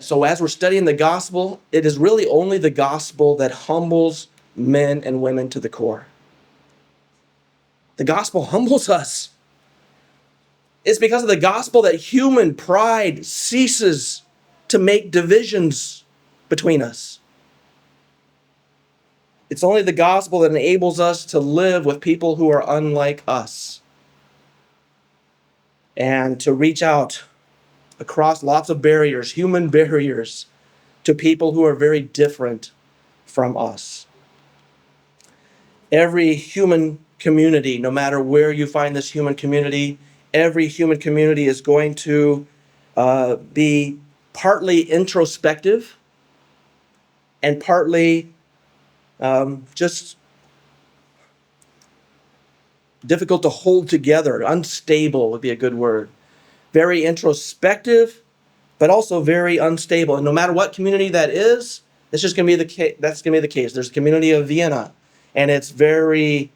So as we're studying the gospel, it is really only the gospel that humbles men and women to the core. The gospel humbles us. It's because of the gospel that human pride ceases to make divisions between us. It's only the gospel that enables us to live with people who are unlike us and to reach out across lots of barriers, human barriers, to people who are very different from us. Every human community, no matter where you find this human community, every human community is going to be partly introspective and partly just difficult to hold together. Unstable would be a good word. Very introspective, but also very unstable. And no matter what community that is, it's just going to be the case. That's going to be the case. There's a community of Vienna, and it's very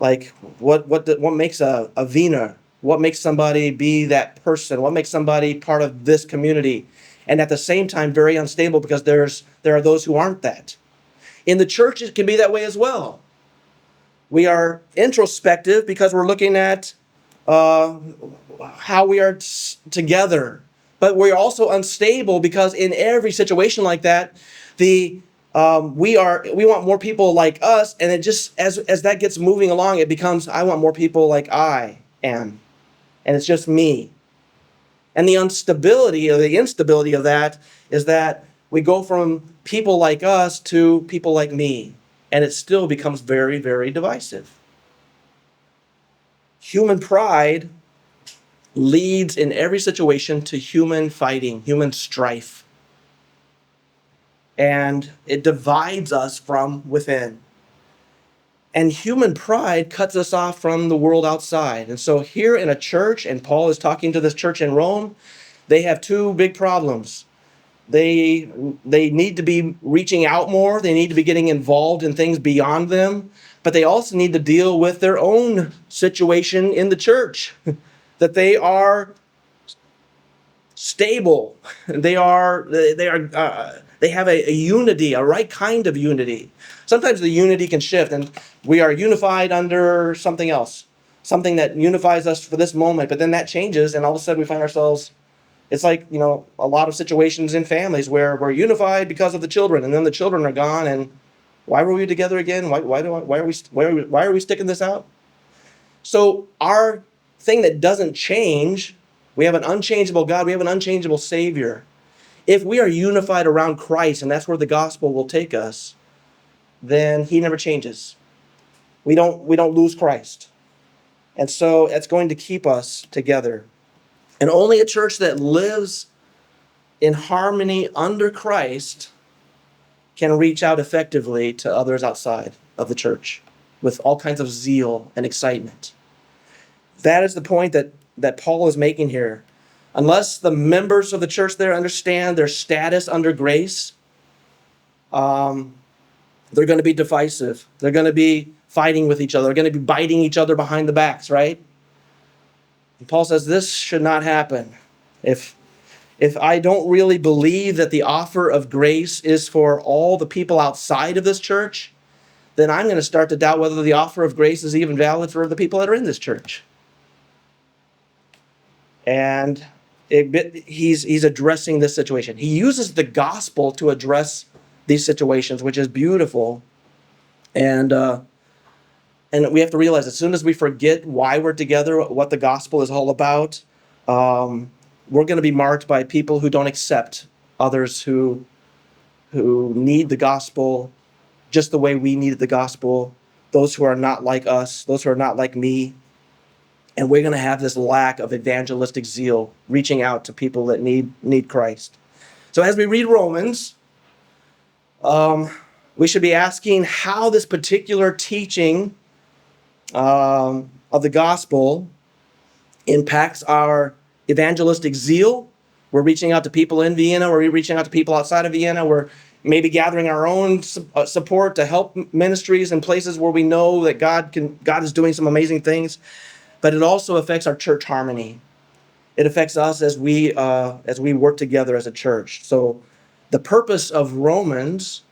like what makes a Vienna? What makes somebody be that person? What makes somebody part of this community? And at the same time, very unstable because there are those who aren't that. In the church, it can be that way as well. We are introspective because we're looking at how we are together. But we're also unstable because in every situation like that, we want more people like us, and it just as that gets moving along, it becomes I want more people like I am, and it's just me. And the instability of that is that we go from people like us to people like me, and it still becomes very, very divisive. Human pride leads in every situation to human fighting, human strife. And it divides us from within. And human pride cuts us off from the world outside. And so here in a church, and Paul is talking to this church in Rome, they have two big problems. They need to be reaching out more. They need to be getting involved in things beyond them. But they also need to deal with their own situation in the church. That they are stable. They have a unity, a right kind of unity. Sometimes the unity can shift, and we are unified under something else, something that unifies us for this moment. But then that changes, and all of a sudden we find ourselves. It's like a lot of situations in families where we're unified because of the children, and then the children are gone, and why were we together again? Why are we sticking this out? So our thing that doesn't change, we have an unchangeable God, we have an unchangeable Savior. If we are unified around Christ, and that's where the gospel will take us, then he never changes. We don't lose Christ. And so it's going to keep us together. And only a church that lives in harmony under Christ can reach out effectively to others outside of the church with all kinds of zeal and excitement. That is the point that Paul is making here. Unless the members of the church there understand their status under grace, they're going to be divisive. They're going to be fighting with each other. They're going to be biting each other behind the backs, right? And Paul says this should not happen. If I don't really believe that the offer of grace is for all the people outside of this church, then I'm going to start to doubt whether the offer of grace is even valid for the people that are in this church. And he's addressing this situation. He uses the gospel to address these situations, which is beautiful. And we have to realize as soon as we forget why we're together, what the gospel is all about, we're going to be marked by people who don't accept others who need the gospel just the way we needed the gospel, those who are not like us, those who are not like me. And we're going to have this lack of evangelistic zeal, reaching out to people that need Christ. So as we read Romans, we should be asking how this particular teaching of the gospel impacts our evangelistic zeal. We're reaching out to people in Vienna. We're reaching out to people outside of Vienna. We're maybe gathering our own support to help ministries in places where we know that God is doing some amazing things. But it also affects our church harmony. It affects us as we work together as a church. So the purpose of Romans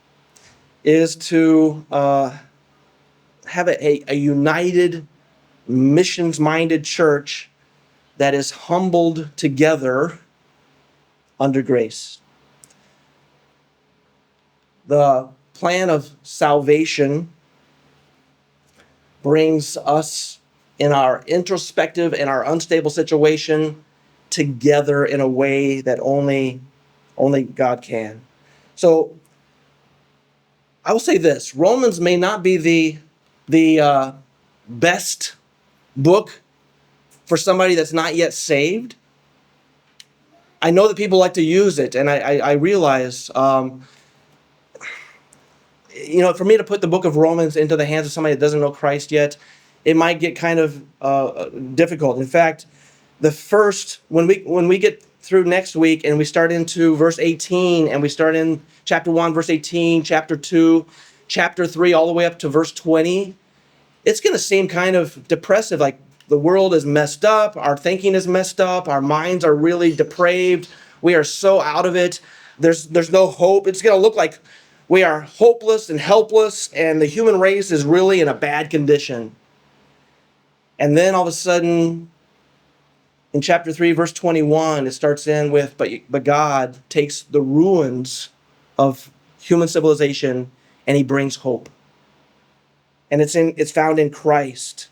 is to have a united, missions-minded church that is humbled together under grace. The plan of salvation brings us in our introspective and our unstable situation together in a way that only God can. So I will say this: Romans may not be the best book for somebody that's not yet saved. I know that people like to use it, and I realize, for me to put the book of Romans into the hands of somebody that doesn't know Christ yet, it might get kind of difficult. In fact, when we get through next week and we start into verse 18 and we start in chapter 1, verse 18, chapter 2, chapter 3, all the way up to verse 20, it's going to seem kind of depressive. Like the world is messed up, our thinking is messed up, our minds are really depraved. We are so out of it. There's no hope. It's going to look like we are hopeless and helpless, and the human race is really in a bad condition. And then all of a sudden, in chapter 3, verse 21, it starts in with, but God takes the ruins of human civilization and he brings hope. And it's found in Christ.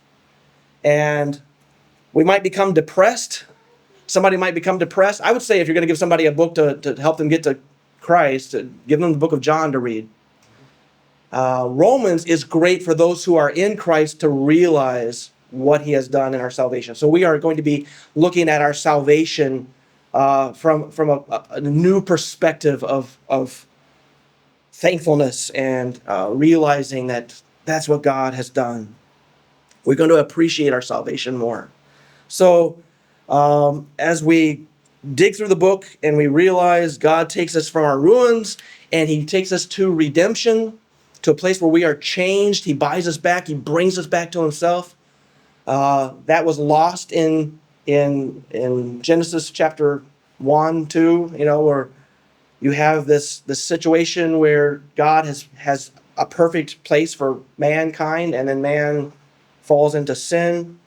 And we might become depressed. Somebody might become depressed. I would say if you're going to give somebody a book to help them get to Christ, give them the book of John to read. Romans is great for those who are in Christ to realize what he has done in our salvation. So we are going to be looking at our salvation from a new perspective of thankfulness and realizing that that's what God has done. We're going to appreciate our salvation more. So as we dig through the book and we realize God takes us from our ruins and he takes us to redemption, to a place where we are changed. He buys us back. He brings us back to himself. That was lost in Genesis chapter 1, 2, where you have this situation where God has a perfect place for mankind, and then man falls into sin.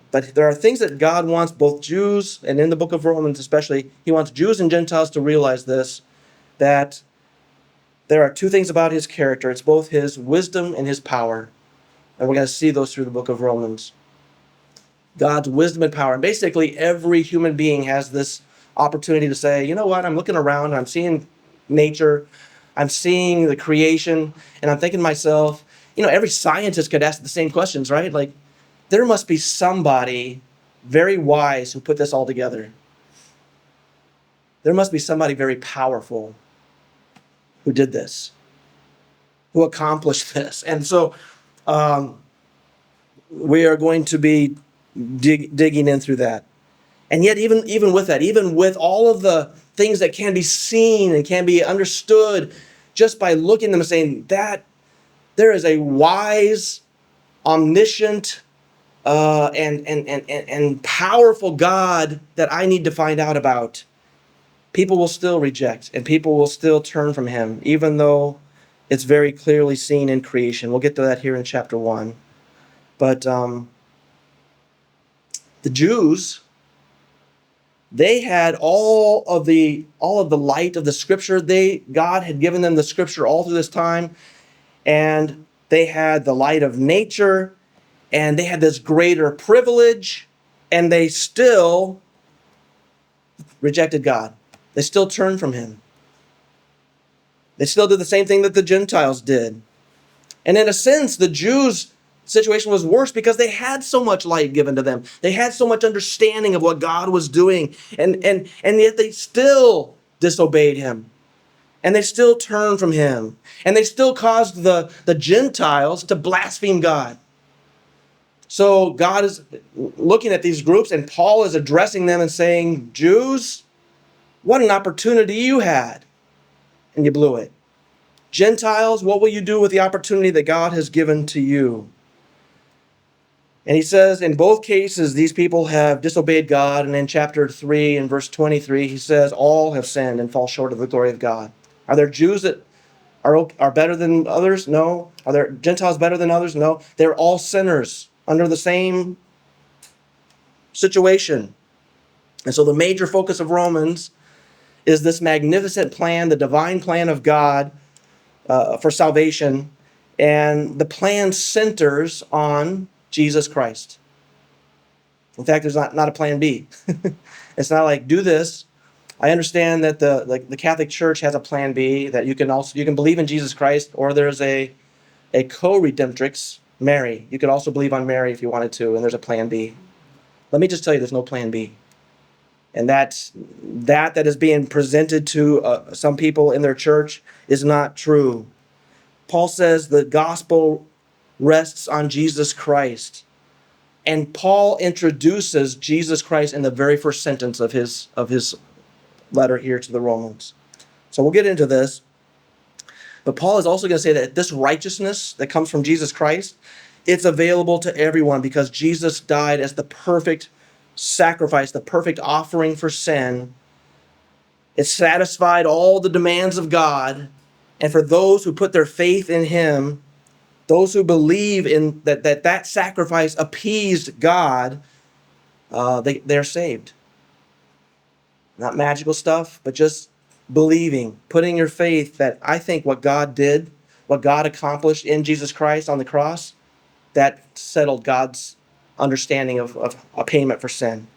But there are things that God wants both Jews, and in the book of Romans especially, he wants Jews and Gentiles to realize this, that there are two things about his character. It's both his wisdom and his power. And we're going to see those through the book of Romans. God's wisdom and power. And basically, every human being has this opportunity to say, you know what, I'm looking around, and I'm seeing nature, I'm seeing the creation, and I'm thinking to myself, every scientist could ask the same questions, right? Like, there must be somebody very wise who put this all together. There must be somebody very powerful who did this, who accomplished this. And so we are going to be digging in through that. And yet, even with that, even with all of the things that can be seen and can be understood just by looking at them and saying that there is a wise, omniscient, and powerful God that I need to find out about, people will still reject and people will still turn from him, even though it's very clearly seen in creation. We'll get to that here in chapter 1. But the Jews, they had all of the light of the scripture. God had given them the scripture all through this time, and they had the light of nature, and they had this greater privilege, and they still rejected God. They still turned from him. They still did the same thing that the Gentiles did. And in a sense, the Jews' situation was worse because they had so much light given to them. They had so much understanding of what God was doing. And yet they still disobeyed him. And they still turned from him. And they still caused the Gentiles to blaspheme God. So God is looking at these groups, and Paul is addressing them and saying, Jews, what an opportunity you had, and you blew it. Gentiles, what will you do with the opportunity that God has given to you? And he says, in both cases, these people have disobeyed God. And in chapter 3 and verse 23, he says, all have sinned and fall short of the glory of God. Are there Jews that are better than others? No. Are there Gentiles better than others? No. They're all sinners under the same situation. And so the major focus of Romans is this magnificent plan, the divine plan of God for salvation. And the plan centers on Jesus Christ. In fact, there's not a plan B. It's not like, do this. I understand that the Catholic Church has a plan B, that you can believe in Jesus Christ, or there's a co-redemptrix, Mary. You could also believe on Mary if you wanted to, and there's a plan B. Let me just tell you, there's no plan B. And that is being presented to some people in their church is not true. Paul says the gospel rests on Jesus Christ. And Paul introduces Jesus Christ in the very first sentence of his letter here to the Romans. So we'll get into this. But Paul is also going to say that this righteousness that comes from Jesus Christ, it's available to everyone because Jesus died as the perfect sacrifice, the perfect offering for sin. It satisfied all the demands of God. And for those who put their faith in him, those who believe in that sacrifice appeased God, they're saved. Not magical stuff, but just believing, putting your faith that I think what God did, what God accomplished in Jesus Christ on the cross, that settled God's understanding of a payment for sin.